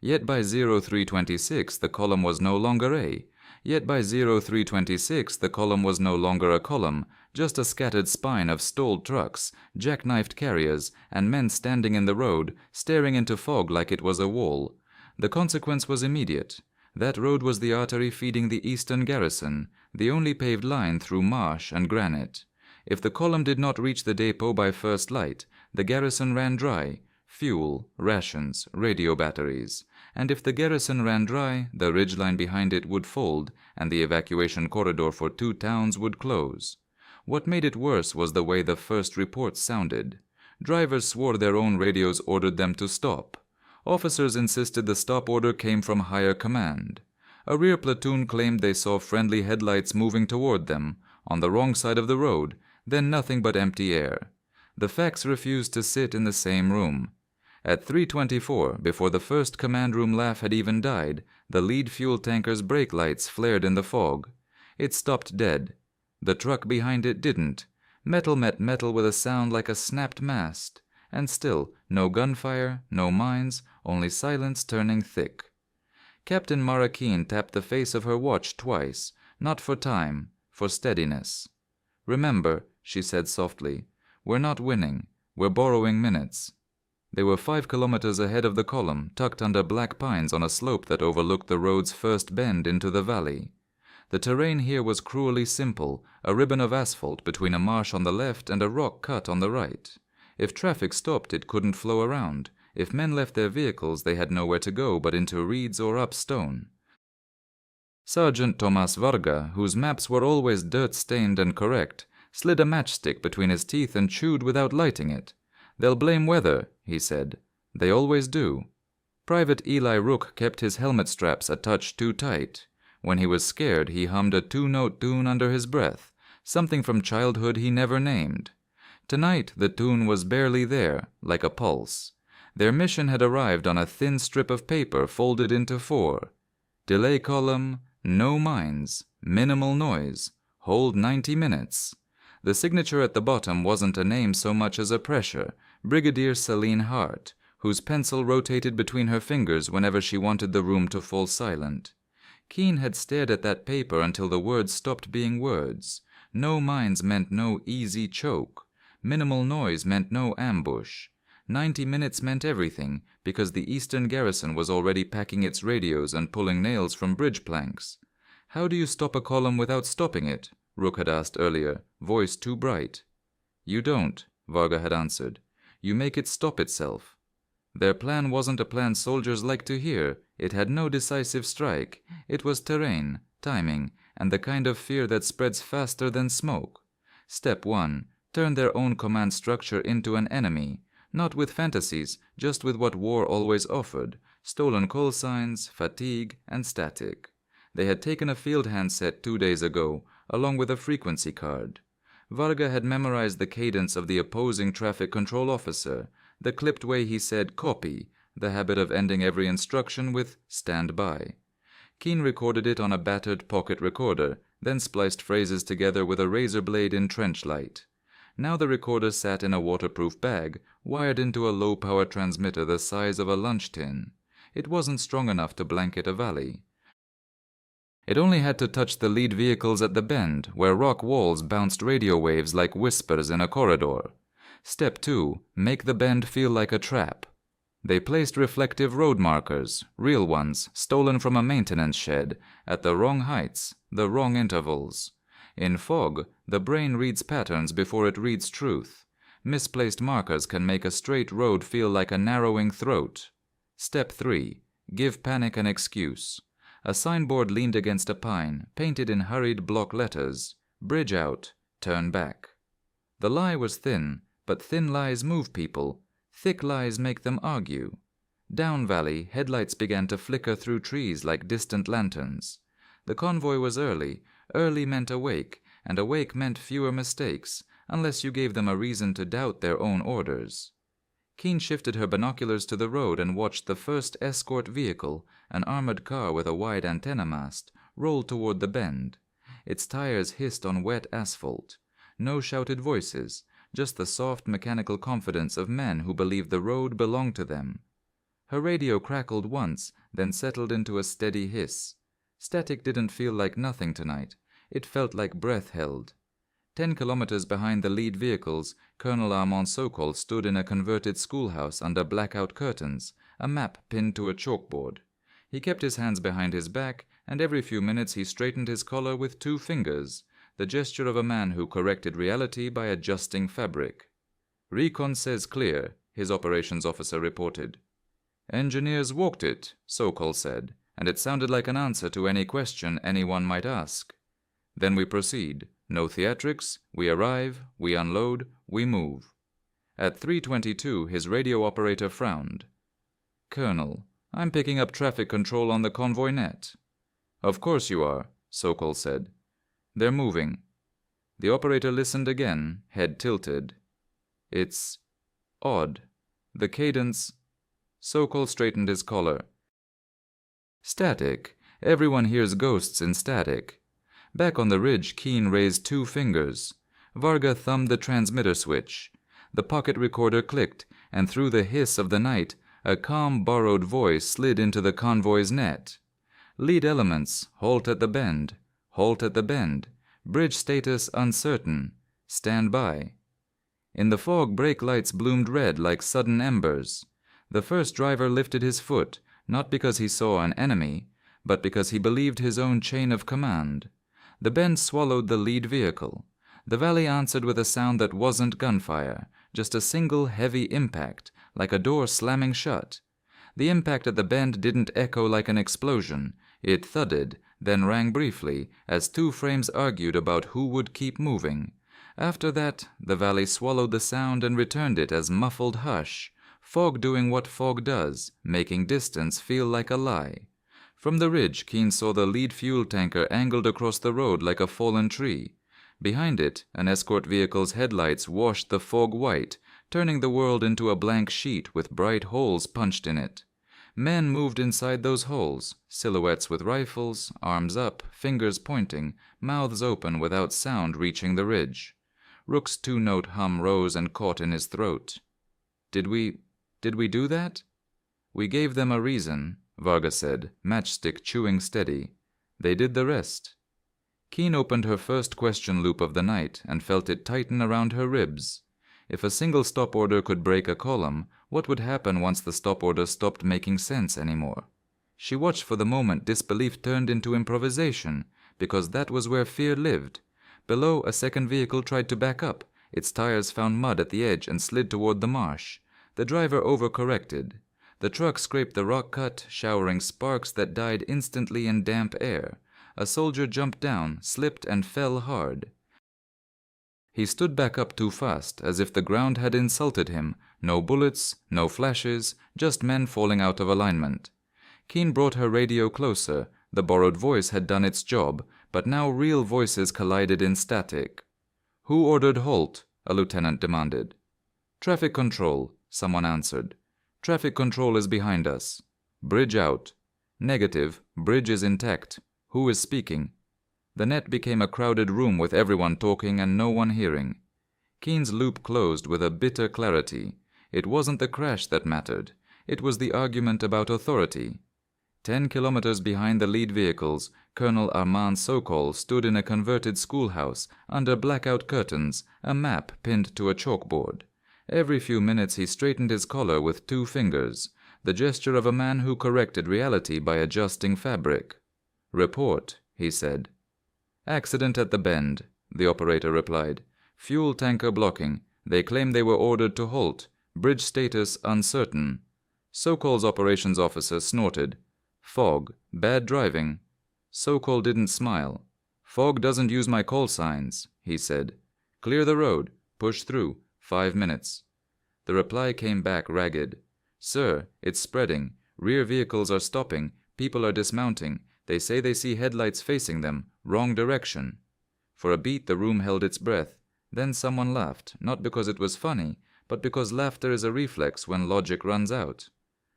Yet by 0326 the column was no longer A. Yet by 0326 the column was no longer a column, just a scattered spine of stalled trucks, jackknifed carriers, and men standing in the road, staring into fog like it was a wall. The consequence was immediate. That road was the artery feeding the eastern garrison, the only paved line through marsh and granite. If the column did not reach the depot by first light, the garrison ran dry, fuel, rations, radio batteries. And if the garrison ran dry, the ridgeline behind it would fold, and the evacuation corridor for 2 towns would close. What made it worse was the way the first reports sounded. Drivers swore their own radios ordered them to stop. Officers insisted the stop order came from higher command. A rear platoon claimed they saw friendly headlights moving toward them, on the wrong side of the road, then nothing but empty air. The facts refused to sit in the same room. At 3:24, before the first command room laugh had even died, the lead fuel tanker's brake lights flared in the fog. It stopped dead. The truck behind it didn't. Metal met metal with a sound like a snapped mast. And still, no gunfire, no mines, only silence turning thick. Captain Mara Keen tapped the face of her watch twice, not for time, for steadiness. "Remember," she said softly, "we're not winning. We're borrowing minutes." They were 5 kilometers ahead of the column, tucked under black pines on a slope that overlooked the road's first bend into the valley. The terrain here was cruelly simple, a ribbon of asphalt between a marsh on the left and a rock cut on the right. If traffic stopped, it couldn't flow around. If men left their vehicles, they had nowhere to go but into reeds or up stone. Sergeant Tomas Varga, whose maps were always dirt-stained and correct, slid a matchstick between his teeth and chewed without lighting it. "They'll blame weather," he said. "They always do." Private Eli Rook kept his helmet straps a touch too tight. When he was scared, he hummed a 2-note tune under his breath, something from childhood he never named. Tonight, the tune was barely there, like a pulse. Their mission had arrived on a thin strip of paper folded into 4. Delay column, no mines, minimal noise, hold 90 minutes. The signature at the bottom wasn't a name so much as a pressure, Brigadier Celine Hart, whose pencil rotated between her fingers whenever she wanted the room to fall silent. Keen had stared at that paper until the words stopped being words. No mines meant no easy choke. Minimal noise meant no ambush. 90 minutes meant everything, because the eastern garrison was already packing its radios and pulling nails from bridge planks. "How do you stop a column without stopping it?" Rook had asked earlier, voice too bright. "You don't," Varga had answered. "You make it stop itself." Their plan wasn't a plan soldiers like to hear. It had no decisive strike. It was terrain, timing, and the kind of fear that spreads faster than smoke. Step 1. Turn their own command structure into an enemy, not with fantasies, just with what war always offered, stolen call signs, fatigue, and static. They had taken a field handset 2 days ago, along with a frequency card. Varga had memorized the cadence of the opposing traffic control officer, the clipped way he said "copy," the habit of ending every instruction with "stand by." Keen recorded it on a battered pocket recorder, then spliced phrases together with a razor blade in trench light. Now the recorder sat in a waterproof bag, wired into a low-power transmitter the size of a lunch tin. It wasn't strong enough to blanket a valley. It only had to touch the lead vehicles at the bend, where rock walls bounced radio waves like whispers in a corridor. Step 2. Make the bend feel like a trap. They placed reflective road markers, real ones, stolen from a maintenance shed, at the wrong heights, the wrong intervals. In fog, the brain reads patterns before it reads truth. Misplaced markers can make a straight road feel like a narrowing throat. Step 3. Give panic an excuse. A signboard leaned against a pine, painted in hurried block letters. Bridge out, turn back. The lie was thin, but thin lies move people. Thick lies make them argue. Down valley, headlights began to flicker through trees like distant lanterns. The convoy was early. Early meant awake, and awake meant fewer mistakes, unless you gave them a reason to doubt their own orders. Keen shifted her binoculars to the road and watched the first escort vehicle, an armored car with a wide antenna mast, roll toward the bend. Its tires hissed on wet asphalt. No shouted voices, just the soft mechanical confidence of men who believed the road belonged to them. Her radio crackled once, then settled into a steady hiss. Static didn't feel like nothing tonight. It felt like breath held. 10 kilometers behind the lead vehicles, Colonel Armand Sokol stood in a converted schoolhouse under blackout curtains, a map pinned to a chalkboard. He kept his hands behind his back, and every few minutes he straightened his collar with 2 fingers, the gesture of a man who corrected reality by adjusting fabric. "Recon says clear," his operations officer reported. "Engineers walked it," Sokol said, and it sounded like an answer to any question anyone might ask. "Then we proceed. No theatrics. We arrive, we unload, we move." At 3:22, his radio operator frowned. "Colonel, I'm picking up traffic control on the convoy net." "Of course you are," Sokol said. "They're moving." The operator listened again, head tilted. "It's odd. The cadence—" Sokol straightened his collar. "Static. Everyone hears ghosts in static." Back on the ridge, Keen raised 2 fingers. Varga thumbed the transmitter switch. The pocket recorder clicked, and through the hiss of the night, a calm, borrowed voice slid into the convoy's net. "Lead elements, halt at the bend. Halt at the bend. Bridge status uncertain. Stand by." In the fog, brake lights bloomed red like sudden embers. The first driver lifted his foot, not because he saw an enemy, but because he believed his own chain of command. The bend swallowed the lead vehicle. The valley answered with a sound that wasn't gunfire, just a single heavy impact, like a door slamming shut. The impact at the bend didn't echo like an explosion. It thudded, then rang briefly, as 2 frames argued about who would keep moving. After that, the valley swallowed the sound and returned it as muffled hush, fog doing what fog does, making distance feel like a lie. From the ridge, Keen saw the lead fuel tanker angled across the road like a fallen tree. Behind it, an escort vehicle's headlights washed the fog white, turning the world into a blank sheet with bright holes punched in it. Men moved inside those holes, silhouettes with rifles, arms up, fingers pointing, mouths open without sound reaching the ridge. Rook's 2-note hum rose and caught in his throat. Did we do that?" "We gave them a reason," Varga said, matchstick chewing steady. "They did the rest." Keen opened her first question loop of the night and felt it tighten around her ribs. If a single stop order could break a column, what would happen once the stop order stopped making sense anymore? She watched for the moment disbelief turned into improvisation, because that was where fear lived. Below, a second vehicle tried to back up. Its tires found mud at the edge and slid toward the marsh. The driver overcorrected. The truck scraped the rock cut, showering sparks that died instantly in damp air. A soldier jumped down, slipped, and fell hard. He stood back up too fast, as if the ground had insulted him. No bullets, no flashes, just men falling out of alignment. Keen brought her radio closer. The borrowed voice had done its job, but now real voices collided in static. "Who ordered halt?" a lieutenant demanded. "Traffic control," someone answered. "Traffic control is behind us." "Bridge out." "Negative. Bridge is intact." "Who is speaking?" The net became a crowded room with everyone talking and no one hearing. Keen's loop closed with a bitter clarity. It wasn't the crash that mattered. It was the argument about authority. 10 kilometers behind the lead vehicles, Colonel Armand Sokol stood in a converted schoolhouse under blackout curtains, a map pinned to a chalkboard. Every few minutes he straightened his collar with 2 fingers, the gesture of a man who corrected reality by adjusting fabric. "Report," he said. "Accident at the bend," the operator replied. "Fuel tanker blocking. They claim they were ordered to halt. Bridge status uncertain." Sokol's operations officer snorted. "Fog. Bad driving." Sokol didn't smile. "Fog doesn't use my call signs," he said. "Clear the road. Push through. 5 minutes." The reply came back ragged. "Sir, it's spreading. Rear vehicles are stopping. People are dismounting. They say they see headlights facing them. Wrong direction." For a beat the room held its breath. Then someone laughed, not because it was funny, but because laughter is a reflex when logic runs out.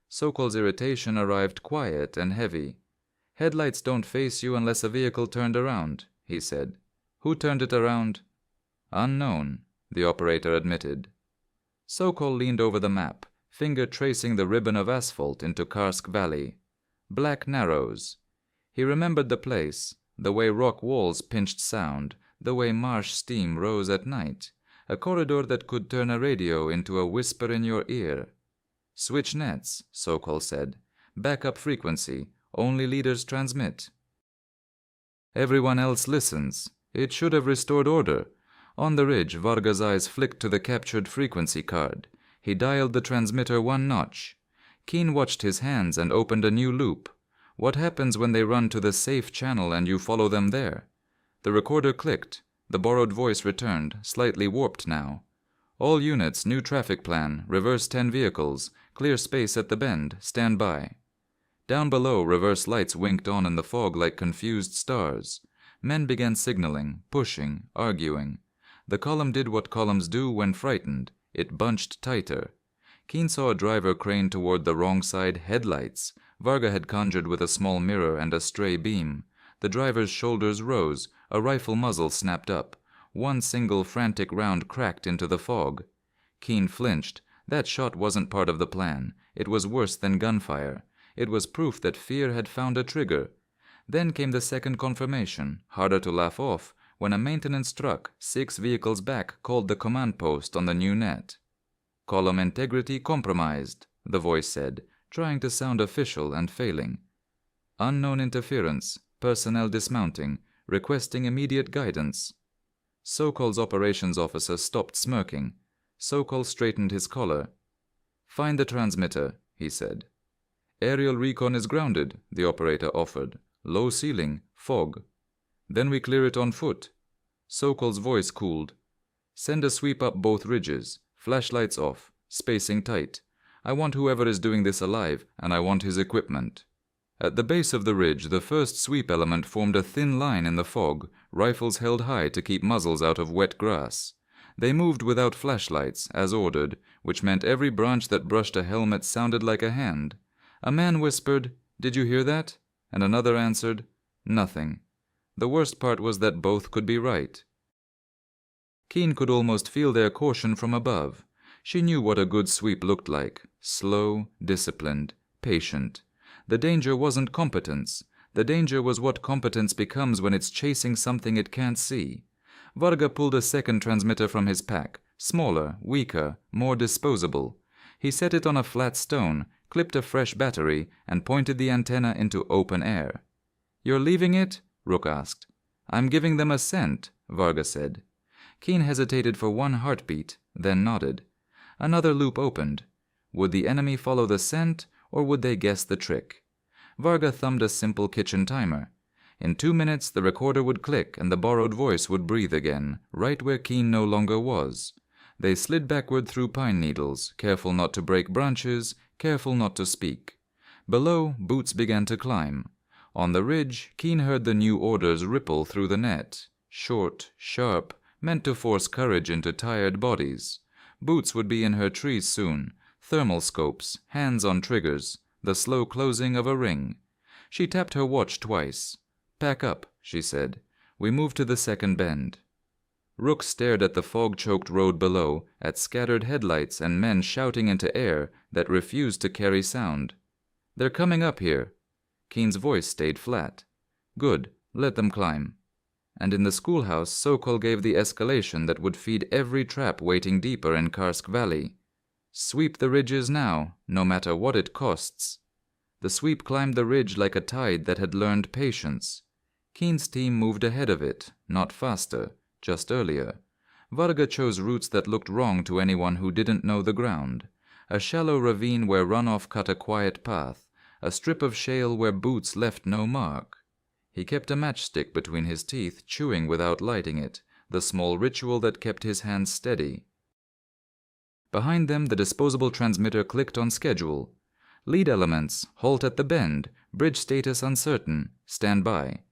Sokol's irritation arrived quiet and heavy. "Headlights don't face you unless a vehicle turned around," he said. "Who turned it around?" "Unknown," the operator admitted. Sokol leaned over the map, finger tracing the ribbon of asphalt into Karsk Valley. Black Narrows. He remembered the place, the way rock walls pinched sound, the way marsh steam rose at night, a corridor that could turn a radio into a whisper in your ear. Switch nets, Sokol said. Backup frequency, only leaders transmit. Everyone else listens. It should have restored order. On the ridge, Varga's eyes flicked to the captured frequency card. He dialed the transmitter one notch. Keen watched his hands and opened a new loop. What happens when they run to the safe channel and you follow them there? The recorder clicked. The borrowed voice returned, slightly warped now. All units, new traffic plan, reverse 10 vehicles, clear space at the bend, stand by. Down below, reverse lights winked on in the fog like confused stars. Men began signaling, pushing, arguing. The column did what columns do when frightened. It bunched tighter. Keen saw a driver crane toward the wrong side headlights. Varga had conjured with a small mirror and a stray beam. The driver's shoulders rose, a rifle muzzle snapped up. One single frantic round cracked into the fog. Keen flinched. That shot wasn't part of the plan. It was worse than gunfire. It was proof that fear had found a trigger. Then came the second confirmation, harder to laugh off, when a maintenance truck, 6 vehicles back, called the command post on the new net. "Column integrity compromised," the voice said, trying to sound official and failing. "Unknown interference, personnel dismounting, requesting immediate guidance." Sokol's operations officer stopped smirking. Sokol straightened his collar. "Find the transmitter," he said. "Aerial recon is grounded," the operator offered. "Low ceiling, fog." "Then we clear it on foot." Sokol's voice cooled. "Send a sweep up both ridges. Flashlights off. Spacing tight. I want whoever is doing this alive, and I want his equipment." At the base of the ridge, the first sweep element formed a thin line in the fog, rifles held high to keep muzzles out of wet grass. They moved without flashlights, as ordered, which meant every branch that brushed a helmet sounded like a hand. A man whispered, "Did you hear that?" And another answered, "Nothing." The worst part was that both could be right. Keen could almost feel their caution from above. She knew what a good sweep looked like. Slow, disciplined, patient. The danger wasn't competence. The danger was what competence becomes when it's chasing something it can't see. Varga pulled a second transmitter from his pack, smaller, weaker, more disposable. He set it on a flat stone, clipped a fresh battery, and pointed the antenna into open air. "You're leaving it?" Rook asked. "I'm giving them a scent," Varga said. Keen hesitated for one heartbeat, then nodded. Another loop opened. Would the enemy follow the scent, or would they guess the trick? Varga thumbed a simple kitchen timer. In 2 minutes, the recorder would click and the borrowed voice would breathe again, right where Keen no longer was. They slid backward through pine needles, careful not to break branches, careful not to speak. Below, boots began to climb. On the ridge, Keen heard the new orders ripple through the net. Short, sharp, meant to force courage into tired bodies. Boots would be in her trees soon. Thermal scopes, hands on triggers, the slow closing of a ring. She tapped her watch twice. "Pack up," she said. "We move to the second bend." Rook stared at the fog-choked road below, at scattered headlights and men shouting into air that refused to carry sound. "They're coming up here." Keen's voice stayed flat. "Good, let them climb." And in the schoolhouse, Sokol gave the escalation that would feed every trap waiting deeper in Karsk Valley. "Sweep the ridges now, no matter what it costs." The sweep climbed the ridge like a tide that had learned patience. Keen's team moved ahead of it, not faster, just earlier. Varga chose routes that looked wrong to anyone who didn't know the ground. A shallow ravine where runoff cut a quiet path, a strip of shale where boots left no mark. He kept a matchstick between his teeth, chewing without lighting it, the small ritual that kept his hands steady. Behind them, the disposable transmitter clicked on schedule. "Lead elements, halt at the bend, bridge status uncertain, stand by."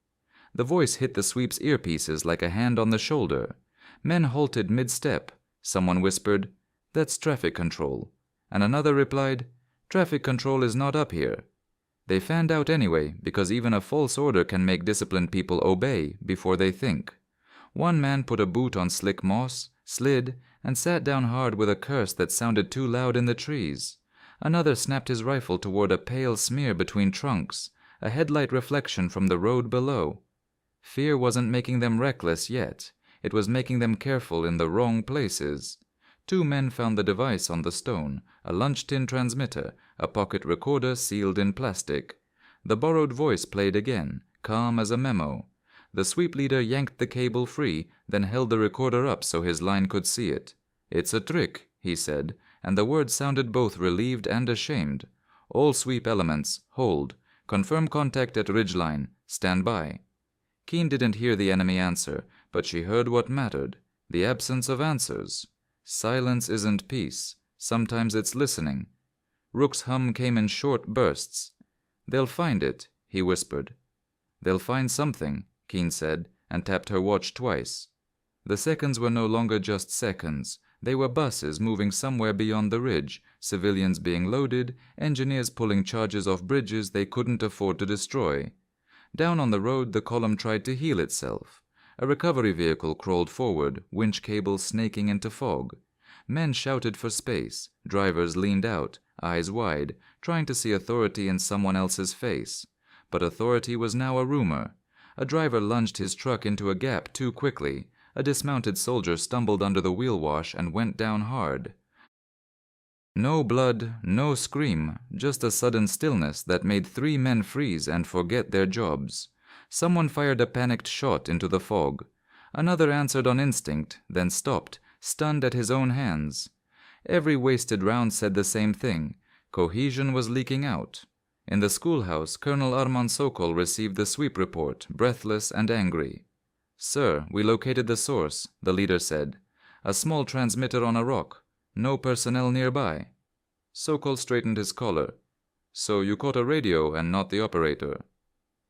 The voice hit the sweep's earpieces like a hand on the shoulder. Men halted mid-step. Someone whispered, "That's traffic control." And another replied, "Traffic control is not up here." They fanned out anyway, because even a false order can make disciplined people obey before they think. One man put a boot on slick moss, slid, and sat down hard with a curse that sounded too loud in the trees. Another snapped his rifle toward a pale smear between trunks, a headlight reflection from the road below. Fear wasn't making them reckless yet. It was making them careful in the wrong places. 2 men found the device on the stone, a lunch tin transmitter, a pocket recorder sealed in plastic. The borrowed voice played again, calm as a memo. The sweep leader yanked the cable free, then held the recorder up so his line could see it. "It's a trick," he said, and the words sounded both relieved and ashamed. "All sweep elements, hold. Confirm contact at ridgeline. Stand by." Keen didn't hear the enemy answer, but she heard what mattered, the absence of answers. Silence isn't peace. Sometimes it's listening. Rook's hum came in short bursts. "They'll find it," he whispered. "They'll find something," Keen said, and tapped her watch twice. The seconds were no longer just seconds. They were buses moving somewhere beyond the ridge, civilians being loaded, engineers pulling charges off bridges they couldn't afford to destroy. Down on the road, the column tried to heal itself. A recovery vehicle crawled forward, winch cables snaking into fog. Men shouted for space. Drivers leaned out, eyes wide, trying to see authority in someone else's face. But authority was now a rumor. A driver lunged his truck into a gap too quickly. A dismounted soldier stumbled under the wheel wash and went down hard. No blood, no scream, just a sudden stillness that made 3 men freeze and forget their jobs. Someone fired a panicked shot into the fog. Another answered on instinct, then stopped, stunned at his own hands. Every wasted round said the same thing. Cohesion was leaking out. In the schoolhouse, Colonel Armand Sokol received the sweep report, breathless and angry. "Sir, we located the source," the leader said. "A small transmitter on a rock. No personnel nearby." Sokol straightened his collar. "So you caught a radio and not the operator?"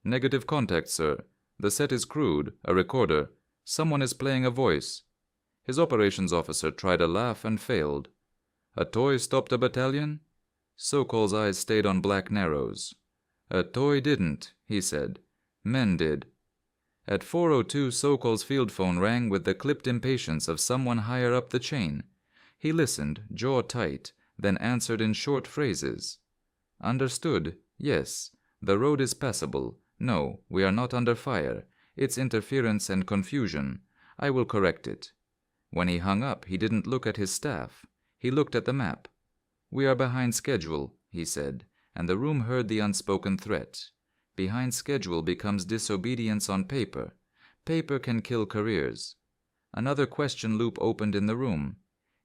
"Negative contact, sir. The set is crude, a recorder. Someone is playing a voice." His operations officer tried a laugh and failed. "A toy stopped a battalion?" Sokol's eyes stayed on Black Narrows. "A toy didn't," he said. "Men did." At 4:02, Sokol's field phone rang with the clipped impatience of someone higher up the chain. He listened, jaw tight, then answered in short phrases. "Understood. Yes. The road is passable. No, we are not under fire. It's interference and confusion. I will correct it." When he hung up, he didn't look at his staff. He looked at the map. "We are behind schedule," he said, and the room heard the unspoken threat. Behind schedule becomes disobedience on paper. Paper can kill careers. Another question loop opened in the room.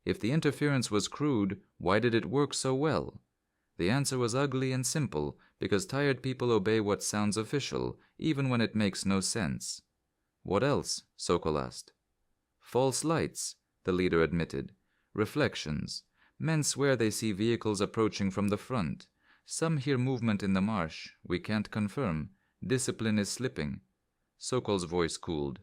If the interference was crude, why did it work so well? The answer was ugly and simple, because tired people obey what sounds official, even when it makes no sense. "What else?" Sokol asked. "False lights," the leader admitted. "Reflections. Men swear they see vehicles approaching from the front. Some hear movement in the marsh. We can't confirm. Discipline is slipping." Sokol's voice cooled.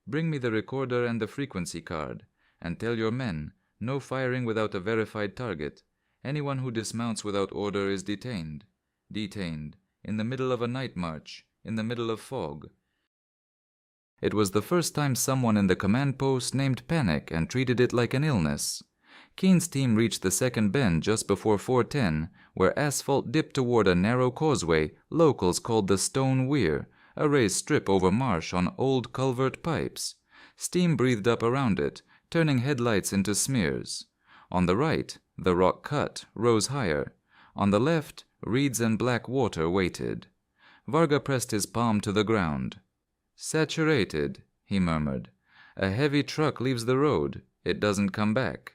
"Bring me the recorder and the frequency card. And tell your men, no firing without a verified target. Anyone who dismounts without order is detained. Detained. In the middle of a night march. In the middle of fog." It was the first time someone in the command post named panic and treated it like an illness. Keen's team reached the second bend just before 4:10, where asphalt dipped toward a narrow causeway locals called the Stone Weir, a raised strip over marsh on old culvert pipes. Steam breathed up around it, turning headlights into smears. On the right, the rock cut rose higher. On the left, reeds and black water waited. Varga pressed his palm to the ground. "Saturated," he murmured. "A heavy truck leaves the road. It doesn't come back."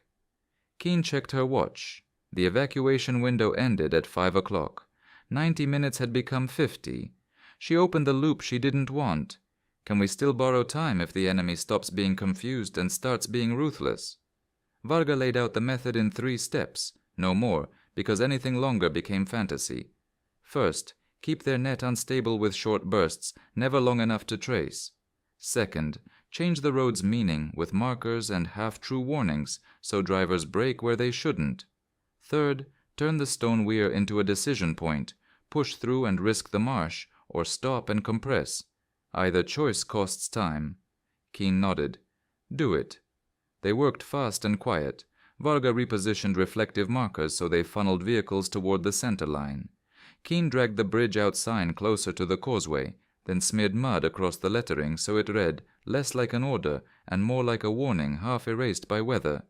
Keen checked her watch. The evacuation window ended at 5 o'clock. 90 minutes had become 50. She opened the loop she didn't want. Can we still borrow time if the enemy stops being confused and starts being ruthless? Varga laid out the method in 3 steps, no more, because anything longer became fantasy. First, keep their net unstable with short bursts, never long enough to trace. Second, change the road's meaning with markers and half-true warnings so drivers brake where they shouldn't. Third, turn the Stone Weir into a decision point, push through and risk the marsh, or stop and compress. Either choice costs time. Keen nodded. "Do it." They worked fast and quiet. Varga repositioned reflective markers so they funneled vehicles toward the center line. Keen dragged the bridge-out sign closer to the causeway, then smeared mud across the lettering so it read less like an order and more like a warning half erased by weather.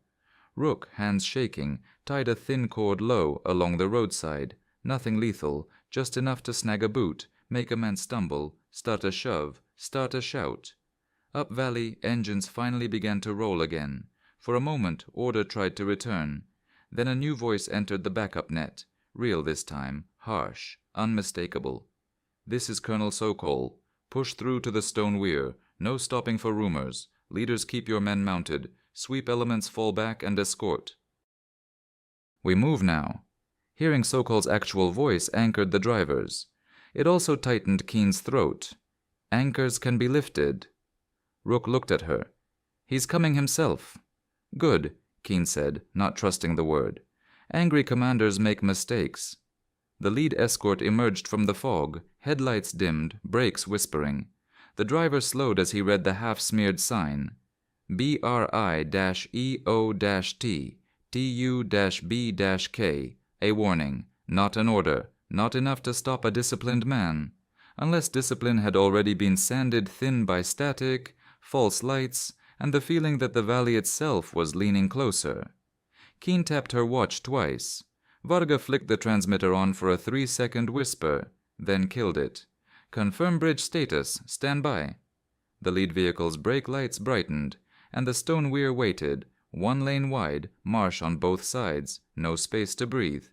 Rook, hands shaking, tied a thin cord low along the roadside. Nothing lethal, just enough to snag a boot, make a man stumble, start a shove, start a shout. Up valley, engines finally began to roll again. For a moment, order tried to return. Then a new voice entered the backup net. Real this time, harsh, unmistakable. "This is Colonel Sokol. Push through to the stone weir. No stopping for rumors. Leaders keep your men mounted. Sweep elements fall back and escort." "We move now." Hearing Sokol's actual voice anchored the drivers. It also tightened Keen's throat. "Anchors can be lifted." Rook looked at her. "He's coming himself." "Good," Keen said, not trusting the word. "Angry commanders make mistakes." The lead escort emerged from the fog, headlights dimmed, brakes whispering. The driver slowed as he read the half-smeared sign. BRI-EO-T, TU-B-K, a warning, not an order, not enough to stop a disciplined man. Unless discipline had already been sanded thin by static, false lights, and the feeling that the valley itself was leaning closer. Keen tapped her watch twice. Varga flicked the transmitter on for a 3-second whisper, then killed it. "Confirm bridge status. Stand by." The lead vehicle's brake lights brightened, and the stone weir waited, 1 lane wide, marsh on both sides, no space to breathe.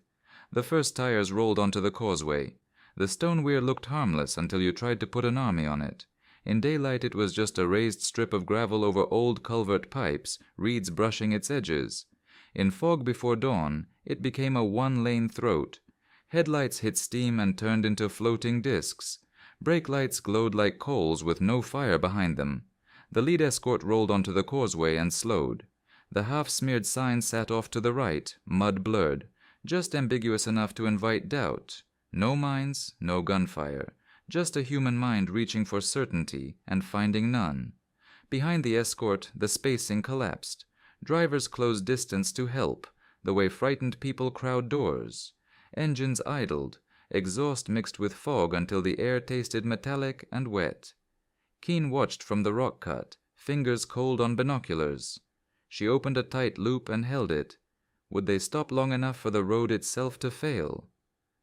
The first tires rolled onto the causeway. The stone weir looked harmless until you tried to put an army on it. In daylight it was just a raised strip of gravel over old culvert pipes, reeds brushing its edges. In fog before dawn, it became a 1-lane throat. Headlights hit steam and turned into floating discs. Brake lights glowed like coals with no fire behind them. The lead escort rolled onto the causeway and slowed. The half-smeared sign sat off to the right, mud blurred, just ambiguous enough to invite doubt. No mines, no gunfire, just a human mind reaching for certainty and finding none. Behind the escort, the spacing collapsed. Drivers closed distance to help, the way frightened people crowd doors. Engines idled, exhaust mixed with fog until the air tasted metallic and wet. Keen watched from the rock cut, fingers cold on binoculars. She opened a tight loop and held it. Would they stop long enough for the road itself to fail?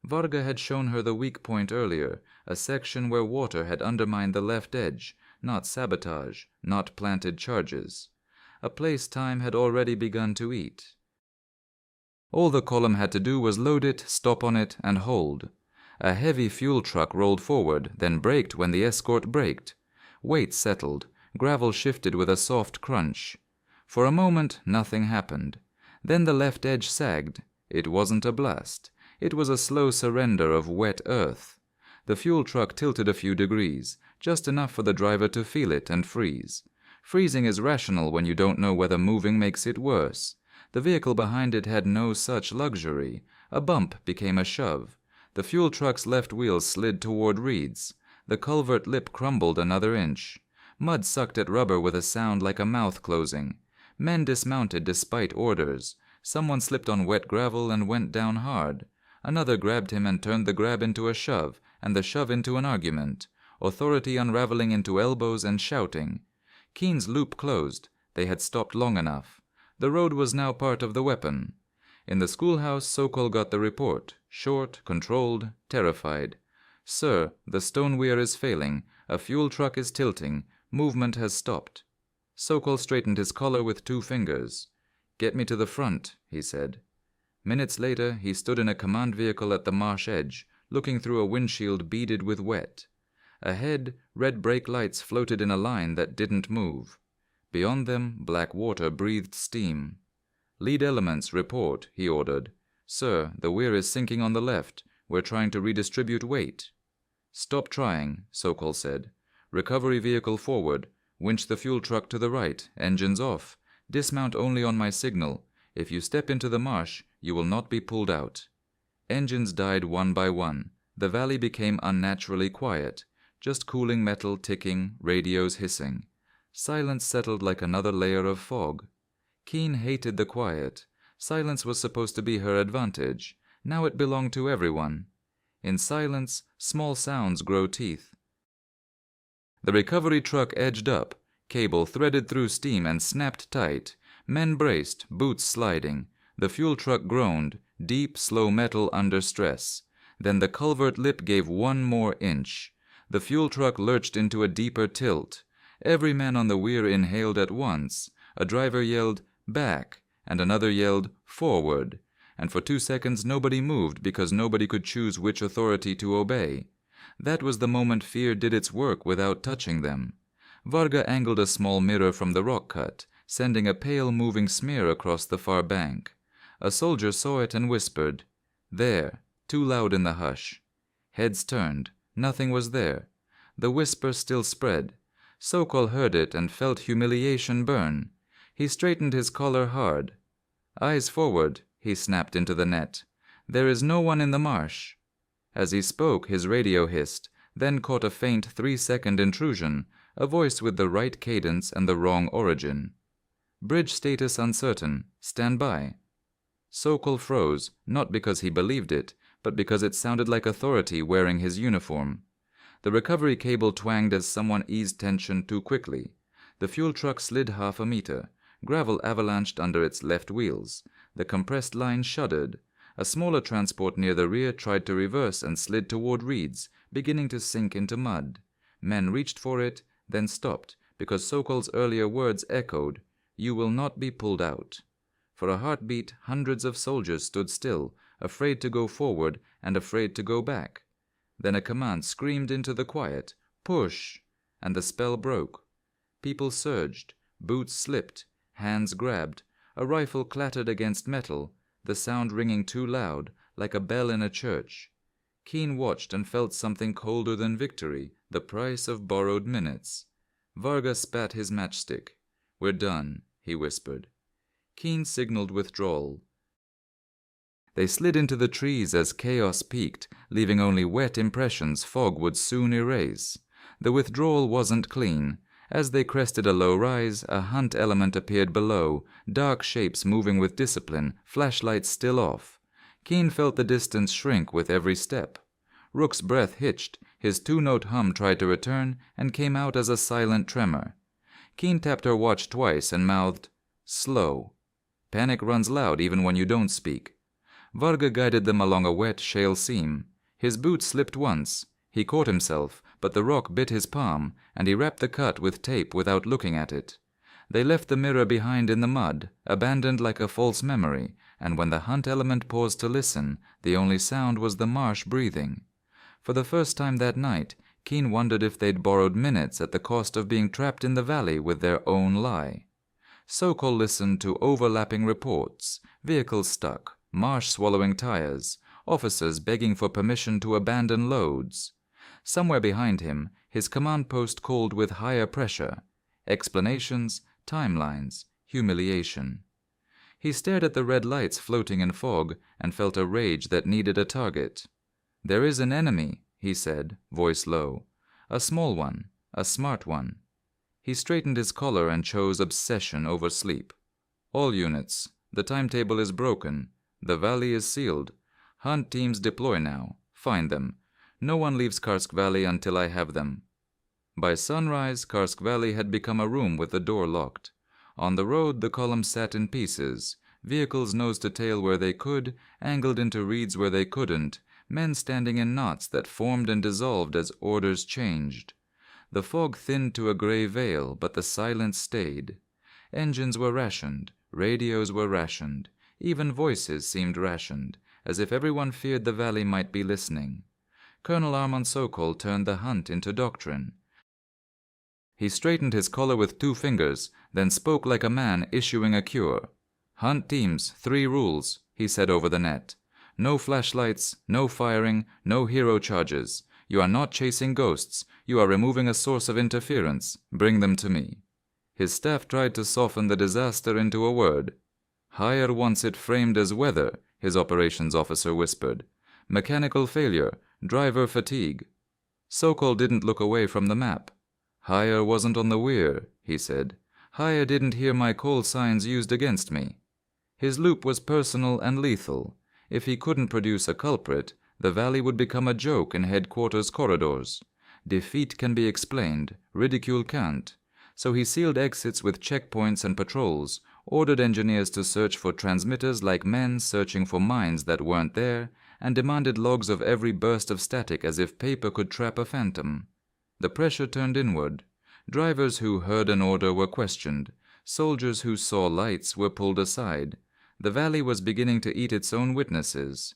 Varga had shown her the weak point earlier, a section where water had undermined the left edge, not sabotage, not planted charges. A place time had already begun to eat. All the column had to do was load it, stop on it, and hold. A heavy fuel truck rolled forward, then braked when the escort braked. Weight settled, gravel shifted with a soft crunch. For a moment, nothing happened. Then the left edge sagged. It wasn't a blast. It was a slow surrender of wet earth. The fuel truck tilted a few degrees, just enough for the driver to feel it and freeze. Freezing is rational when you don't know whether moving makes it worse. The vehicle behind it had no such luxury. A bump became a shove. The fuel truck's left wheel slid toward reeds. The culvert lip crumbled another inch. Mud sucked at rubber with a sound like a mouth closing. Men dismounted despite orders. Someone slipped on wet gravel and went down hard. Another grabbed him and turned the grab into a shove, and the shove into an argument. Authority unraveling into elbows and shouting. Keen's loop closed. They had stopped long enough. The road was now part of the weapon. In the schoolhouse, Sokol got the report. Short, controlled, terrified. "Sir, the stone weir is failing. A fuel truck is tilting. Movement has stopped." Sokol straightened his collar with 2 fingers. "Get me to the front," he said. Minutes later, he stood in a command vehicle at the marsh edge, looking through a windshield beaded with wet. Ahead, red brake lights floated in a line that didn't move. Beyond them, black water breathed steam. "Lead elements, report," he ordered. "Sir, the weir is sinking on the left. We're trying to redistribute weight." "Stop trying," Sokol said. "Recovery vehicle forward. Winch the fuel truck to the right. Engines off. Dismount only on my signal. If you step into the marsh, you will not be pulled out." Engines died one by one. The valley became unnaturally quiet. Just cooling metal ticking, radios hissing. Silence settled like another layer of fog. Keen hated the quiet. Silence was supposed to be her advantage. Now it belonged to everyone. In silence, small sounds grow teeth. The recovery truck edged up. Cable threaded through steam and snapped tight. Men braced, boots sliding. The fuel truck groaned, deep, slow metal under stress. Then the culvert lip gave one more inch. The fuel truck lurched into a deeper tilt. Every man on the weir inhaled at once. A driver yelled, "Back," and another yelled, "Forward." And for 2 seconds nobody moved because nobody could choose which authority to obey. That was the moment fear did its work without touching them. Varga angled a small mirror from the rock cut, sending a pale moving smear across the far bank. A soldier saw it and whispered, "There," too loud in the hush. Heads turned. Nothing was there. The whisper still spread. Sokol heard it and felt humiliation burn. He straightened his collar hard. "Eyes forward," he snapped into the net. "There is no one in the marsh." As he spoke, his radio hissed, then caught a faint 3-second intrusion, a voice with the right cadence and the wrong origin. "Bridge status uncertain. Stand by." Sokol froze, not because he believed it, but because it sounded like authority wearing his uniform. The recovery cable twanged as someone eased tension too quickly. The fuel truck slid 1/2 meter. Gravel avalanched under its left wheels. The compressed line shuddered. A smaller transport near the rear tried to reverse and slid toward reeds, beginning to sink into mud. Men reached for it, then stopped, because Sokol's earlier words echoed, "You will not be pulled out." For a heartbeat, hundreds of soldiers stood still, afraid to go forward and afraid to go back. Then a command screamed into the quiet, "Push!" and the spell broke. People surged, boots slipped, hands grabbed, a rifle clattered against metal, the sound ringing too loud, like a bell in a church. Keen watched and felt something colder than victory, the price of borrowed minutes. Varga spat his matchstick. "We're done," he whispered. Keen signaled withdrawal. They slid into the trees as chaos peaked, leaving only wet impressions fog would soon erase. The withdrawal wasn't clean. As they crested a low rise, a hunt element appeared below, dark shapes moving with discipline, flashlights still off. Keen felt the distance shrink with every step. Rook's breath hitched, his 2-note hum tried to return, and came out as a silent tremor. Keen tapped her watch twice and mouthed, "Slow." Panic runs loud even when you don't speak. Varga guided them along a wet shale seam. His boot slipped once. He caught himself, but the rock bit his palm, and he wrapped the cut with tape without looking at it. They left the mirror behind in the mud, abandoned like a false memory, and when the hunt element paused to listen, the only sound was the marsh breathing. For the first time that night, Keen wondered if they'd borrowed minutes at the cost of being trapped in the valley with their own lie. Sokol listened to overlapping reports, vehicles stuck, marsh swallowing tires, officers begging for permission to abandon loads. Somewhere behind him, his command post called with higher pressure. Explanations, timelines, humiliation. He stared at the red lights floating in fog and felt a rage that needed a target. "There is an enemy," he said, voice low. "A small one, a smart one." He straightened his collar and chose obsession over sleep. "All units, the timetable is broken. The valley is sealed. Hunt teams deploy now. Find them. No one leaves Karsk Valley until I have them." By sunrise, Karsk Valley had become a room with the door locked. On the road, the column sat in pieces. Vehicles nose to tail where they could, angled into reeds where they couldn't, men standing in knots that formed and dissolved as orders changed. The fog thinned to a gray veil, but the silence stayed. Engines were rationed, radios were rationed, even voices seemed rationed, as if everyone feared the valley might be listening. Colonel Armand Sokol turned the hunt into doctrine. He straightened his collar with 2 fingers, then spoke like a man issuing a cure. "Hunt teams, 3 rules," he said over the net. "No flashlights, no firing, no hero charges. You are not chasing ghosts. You are removing a source of interference. Bring them to me." His staff tried to soften the disaster into a word. "Higher wants it framed as weather," his operations officer whispered. "Mechanical failure, driver fatigue." Sokol didn't look away from the map. "Higher wasn't on the weir," he said. "Higher didn't hear my call signs used against me." His loop was personal and lethal. If he couldn't produce a culprit, the valley would become a joke in headquarters corridors. Defeat can be explained, ridicule can't. So he sealed exits with checkpoints and patrols, ordered engineers to search for transmitters like men searching for mines that weren't there, and demanded logs of every burst of static as if paper could trap a phantom. The pressure turned inward. Drivers who heard an order were questioned. Soldiers who saw lights were pulled aside. The valley was beginning to eat its own witnesses.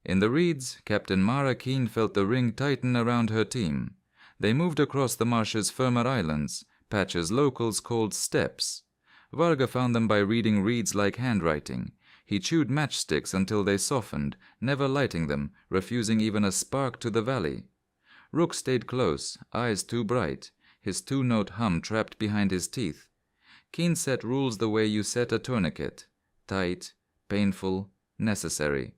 In the reeds, Captain Mara Keen felt the ring tighten around her team. They moved across the marsh's firmer islands, patches locals called steps. Varga found them by reading reeds like handwriting. He chewed matchsticks until they softened, never lighting them, refusing even a spark to the valley. Rook stayed close, eyes too bright, his two-note hum trapped behind his teeth. Keen set rules the way you set a tourniquet. Tight, painful, necessary.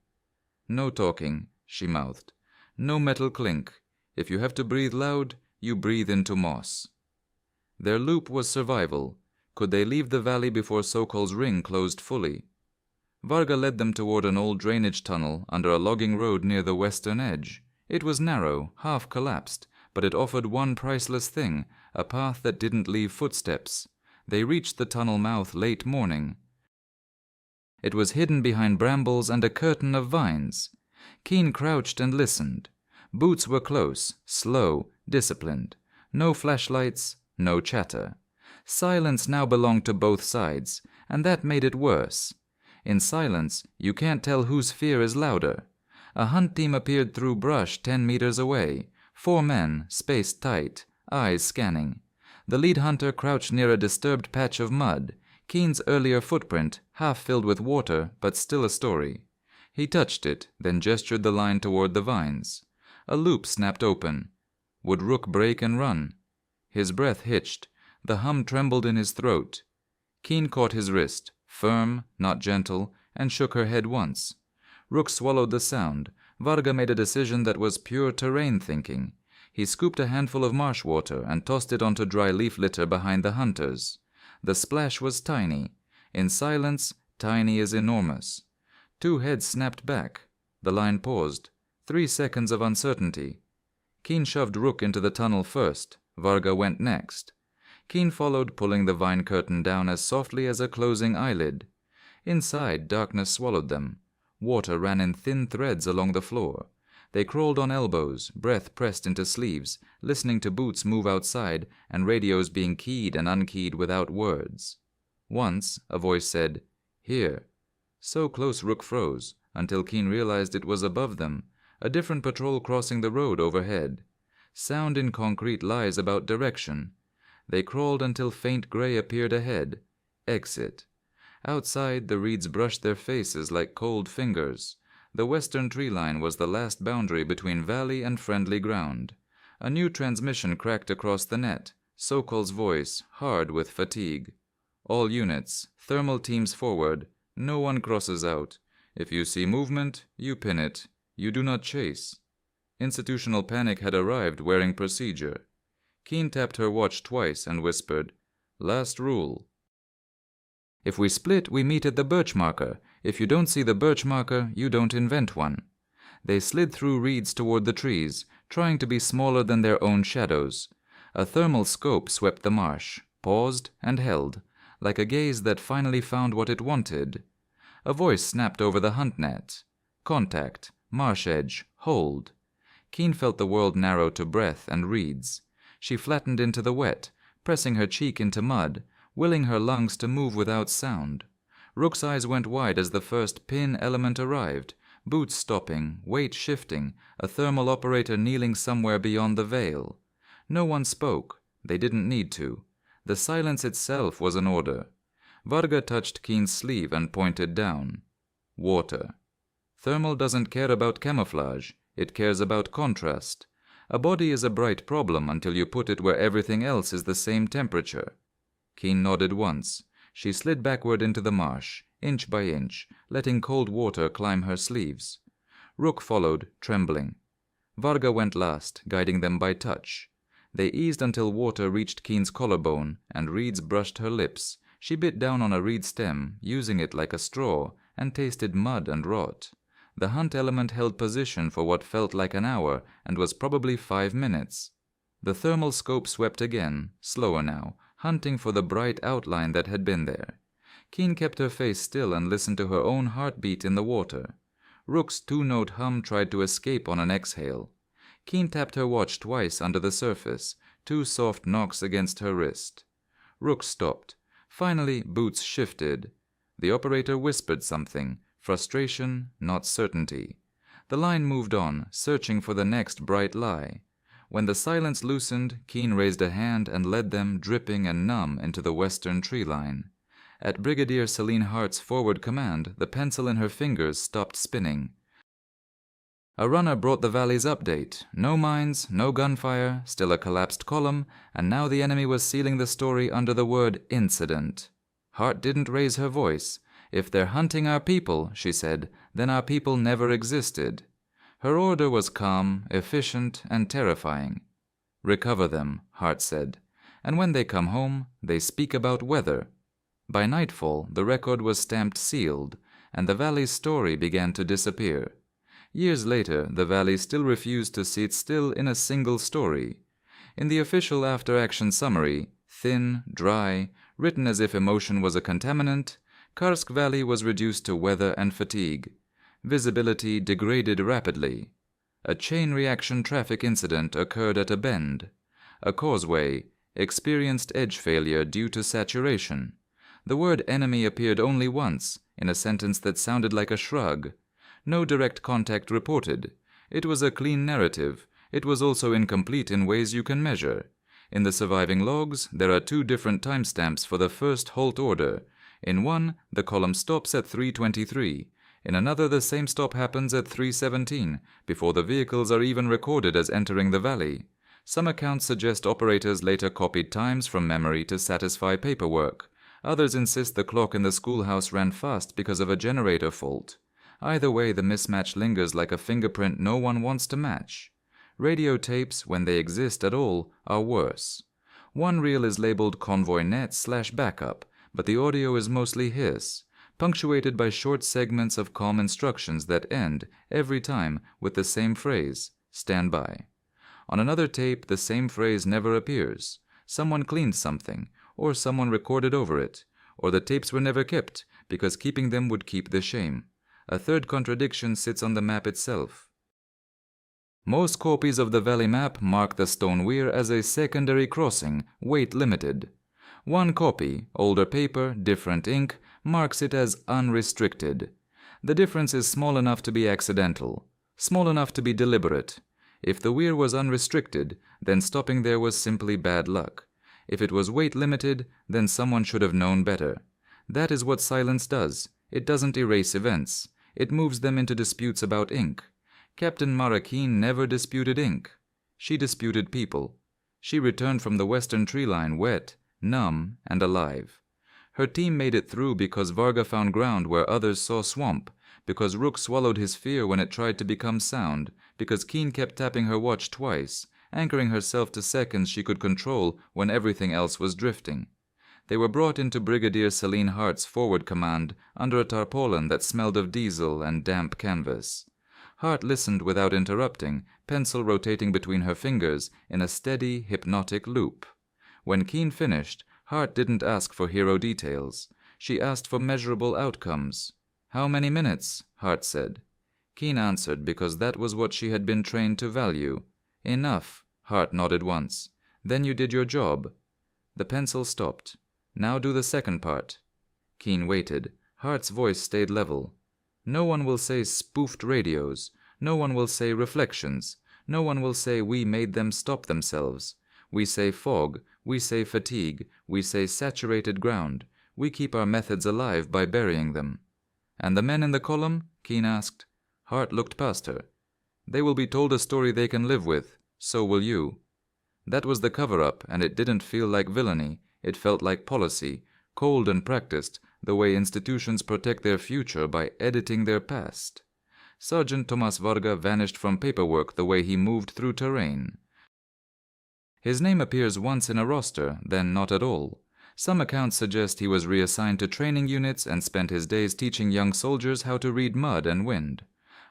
No talking, she mouthed. No metal clink. If you have to breathe loud, you breathe into moss. Their loop was survival. Could they leave the valley before Sokol's ring closed fully? Varga led them toward an old drainage tunnel under a logging road near the western edge. It was narrow, half collapsed, but it offered one priceless thing, a path that didn't leave footsteps. They reached the tunnel mouth late morning. It was hidden behind brambles and a curtain of vines. Keen crouched and listened. Boots were close, slow, disciplined. No flashlights, no chatter. Silence now belonged to both sides, and that made it worse. In silence, you can't tell whose fear is louder. A hunt team appeared through brush 10 meters away. 4 men, spaced tight, eyes scanning. The lead hunter crouched near a disturbed patch of mud. Keen's earlier footprint, half filled with water, but still a story. He touched it, then gestured the line toward the vines. A loop snapped open. Would Rook break and run? His breath hitched. The hum trembled in his throat. Keen caught his wrist, firm, not gentle, and shook her head once. Rook swallowed the sound. Varga made a decision that was pure terrain thinking. He scooped a handful of marsh water and tossed it onto dry leaf litter behind the hunters. The splash was tiny. In silence, tiny is enormous. 2 heads snapped back. The line paused. 3 seconds of uncertainty. Keen shoved Rook into the tunnel first. Varga went next. Keen followed, pulling the vine curtain down as softly as a closing eyelid. Inside, darkness swallowed them. Water ran in thin threads along the floor. They crawled on elbows, breath pressed into sleeves, listening to boots move outside and radios being keyed and unkeyed without words. Once, a voice said, "Here." So close Rook froze, until Keen realized it was above them, a different patrol crossing the road overhead. Sound in concrete lies about direction. They crawled until faint gray appeared ahead. Exit. Outside, the reeds brushed their faces like cold fingers. The western tree line was the last boundary between valley and friendly ground. A new transmission cracked across the net, Sokol's voice, hard with fatigue. "All units, thermal teams forward. No one crosses out. If you see movement, you pin it. You do not chase." Institutional panic had arrived wearing procedure. Keen tapped her watch twice and whispered, "Last rule. If we split, we meet at the birch marker. If you don't see the birch marker, you don't invent one." They slid through reeds toward the trees, trying to be smaller than their own shadows. A thermal scope swept the marsh, paused and held, like a gaze that finally found what it wanted. A voice snapped over the hunt net. Contact, marsh edge, hold. Keen felt the world narrow to breath and reeds. She flattened into the wet, pressing her cheek into mud, willing her lungs to move without sound. Rook's eyes went wide as the first pin element arrived, boots stopping, weight shifting, a thermal operator kneeling somewhere beyond the veil. No one spoke. They didn't need to. The silence itself was an order. Varga touched Keen's sleeve and pointed down. Water. Thermal doesn't care about camouflage. It cares about contrast. A body is a bright problem until you put it where everything else is the same temperature. Keen nodded once. She slid backward into the marsh, inch by inch, letting cold water climb her sleeves. Rook followed, trembling. Varga went last, guiding them by touch. They eased until water reached Keen's collarbone, and reeds brushed her lips. She bit down on a reed stem, using it like a straw, and tasted mud and rot. The hunt element held position for what felt like an hour and was probably 5 minutes. The thermal scope swept again, slower now, hunting for the bright outline that had been there. Keen kept her face still and listened to her own heartbeat in the water. Rook's 2-note hum tried to escape on an exhale. Keen tapped her watch twice under the surface, 2 soft knocks against her wrist. Rook stopped. Finally, boots shifted. The operator whispered something, frustration, not certainty. The line moved on, searching for the next bright lie. When the silence loosened, Keen raised a hand and led them, dripping and numb, into the western tree line. At Brigadier Celine Hart's forward command, the pencil in her fingers stopped spinning. A runner brought the valley's update. No mines, no gunfire, still a collapsed column, and now the enemy was sealing the story under the word incident. Hart didn't raise her voice. If they're hunting our people, she said, then our people never existed. Her order was calm, efficient, and terrifying. Recover them, Hart said. And when they come home, they speak about weather. By nightfall, the record was stamped sealed, and the valley's story began to disappear. Years later, the valley still refused to sit still in a single story. In the official after-action summary, thin, dry, written as if emotion was a contaminant, Karsk Valley was reduced to weather and fatigue. Visibility degraded rapidly. A chain reaction traffic incident occurred at a bend. A causeway experienced edge failure due to saturation. The word enemy appeared only once, in a sentence that sounded like a shrug. No direct contact reported. It was a clean narrative. It was also incomplete in ways you can measure. In the surviving logs, there are 2 different timestamps for the first halt order. In one, the column stops at 3:23. In another, the same stop happens at 3:17, before the vehicles are even recorded as entering the valley. Some accounts suggest operators later copied times from memory to satisfy paperwork. Others insist the clock in the schoolhouse ran fast because of a generator fault. Either way, the mismatch lingers like a fingerprint no one wants to match. Radio tapes, when they exist at all, are worse. One reel is labeled convoy net/backup, but the audio is mostly hiss, punctuated by short segments of calm instructions that end, every time, with the same phrase, stand by. On another tape, the same phrase never appears. Someone cleaned something, or someone recorded over it, or the tapes were never kept, because keeping them would keep the shame. A third contradiction sits on the map itself. Most copies of the valley map mark the stone weir as a secondary crossing, weight limited. One copy, older paper, different ink, marks it as unrestricted. The difference is small enough to be accidental, small enough to be deliberate. If the weir was unrestricted, then stopping there was simply bad luck. If it was weight limited, then someone should have known better. That is what silence does. It doesn't erase events. It moves them into disputes about ink. Captain Mara Keen never disputed ink. She disputed people. She returned from the western tree line wet, numb, and alive. Her team made it through because Varga found ground where others saw swamp, because Rook swallowed his fear when it tried to become sound, because Keen kept tapping her watch twice, anchoring herself to seconds she could control when everything else was drifting. They were brought into Brigadier Celine Hart's forward command under a tarpaulin that smelled of diesel and damp canvas. Hart listened without interrupting, pencil rotating between her fingers in a steady, hypnotic loop. When Keen finished, Hart didn't ask for hero details. She asked for measurable outcomes. "How many minutes?" Hart said. Keen answered because that was what she had been trained to value. "Enough," Hart nodded once. "Then you did your job." The pencil stopped. "Now do the second part." Keen waited. Hart's voice stayed level. "No one will say spoofed radios. No one will say reflections. No one will say we made them stop themselves. We say fog. We say fatigue. We say saturated ground. We keep our methods alive by burying them." "And the men in the column?" Keen asked. Hart looked past her. "They will be told a story they can live with. So will you." That was the cover-up, and it didn't feel like villainy. It felt like policy, cold and practiced, the way institutions protect their future by editing their past. Sergeant Tomas Varga vanished from paperwork the way he moved through terrain. His name appears once in a roster, then not at all. Some accounts suggest he was reassigned to training units and spent his days teaching young soldiers how to read mud and wind.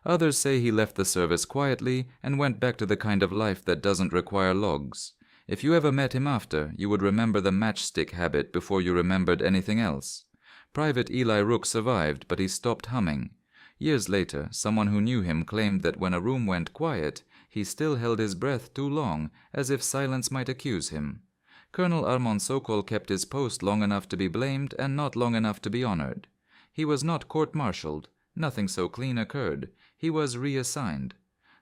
Others say he left the service quietly and went back to the kind of life that doesn't require logs. If you ever met him after, you would remember the matchstick habit before you remembered anything else. Private Eli Rook survived, but he stopped humming. Years later, someone who knew him claimed that when a room went quiet, he still held his breath too long, as if silence might accuse him. Colonel Armand Sokol kept his post long enough to be blamed and not long enough to be honored. He was not court-martialed. Nothing so clean occurred. He was reassigned.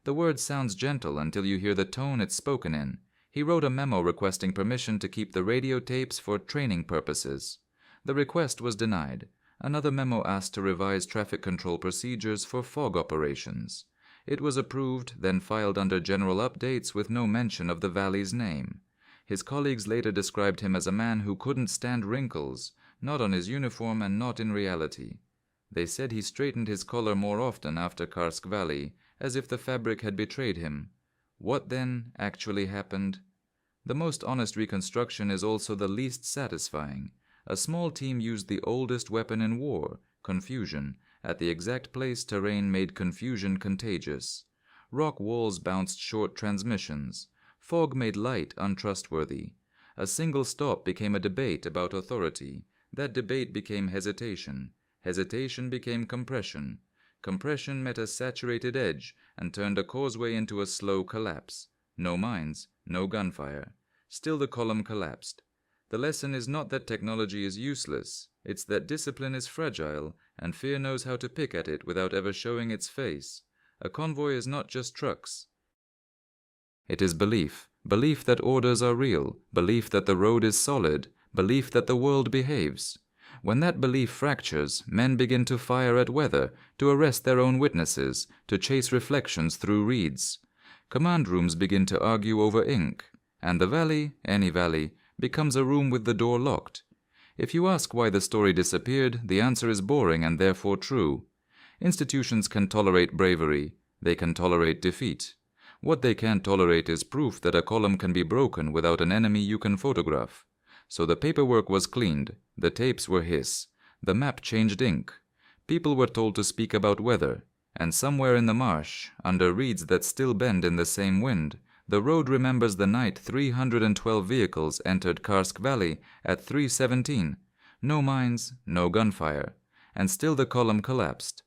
The word sounds gentle until you hear the tone it's spoken in. He wrote a memo requesting permission to keep the radio tapes for training purposes. The request was denied. Another memo asked to revise traffic control procedures for fog operations. It was approved, then filed under general updates with no mention of the valley's name. His colleagues later described him as a man who couldn't stand wrinkles, not on his uniform and not in reality. They said he straightened his collar more often after Karsk Valley, as if the fabric had betrayed him. What, then, actually happened? The most honest reconstruction is also the least satisfying. A small team used the oldest weapon in war, confusion, at the exact place terrain made confusion contagious. Rock walls bounced short transmissions. Fog made light untrustworthy. A single stop became a debate about authority. That debate became hesitation. Hesitation became compression. Compression met a saturated edge and turned a causeway into a slow collapse. No mines, no gunfire. Still the column collapsed. The lesson is not that technology is useless. It's that discipline is fragile, and fear knows how to pick at it without ever showing its face. A convoy is not just trucks. It is belief. Belief that orders are real. Belief that the road is solid. Belief that the world behaves. When that belief fractures, men begin to fire at weather, to arrest their own witnesses, to chase reflections through reeds. Command rooms begin to argue over ink, and the valley, any valley, becomes a room with the door locked. If you ask why the story disappeared, the answer is boring and therefore true. Institutions can tolerate bravery. They can tolerate defeat. What they can't tolerate is proof that a column can be broken without an enemy you can photograph. So the paperwork was cleaned. The tapes were his. The map changed ink. People were told to speak about weather. And somewhere in the marsh, under reeds that still bend in the same wind, the road remembers the night 312 vehicles entered Karsk Valley at 3:17. No mines, no gunfire. And still the column collapsed.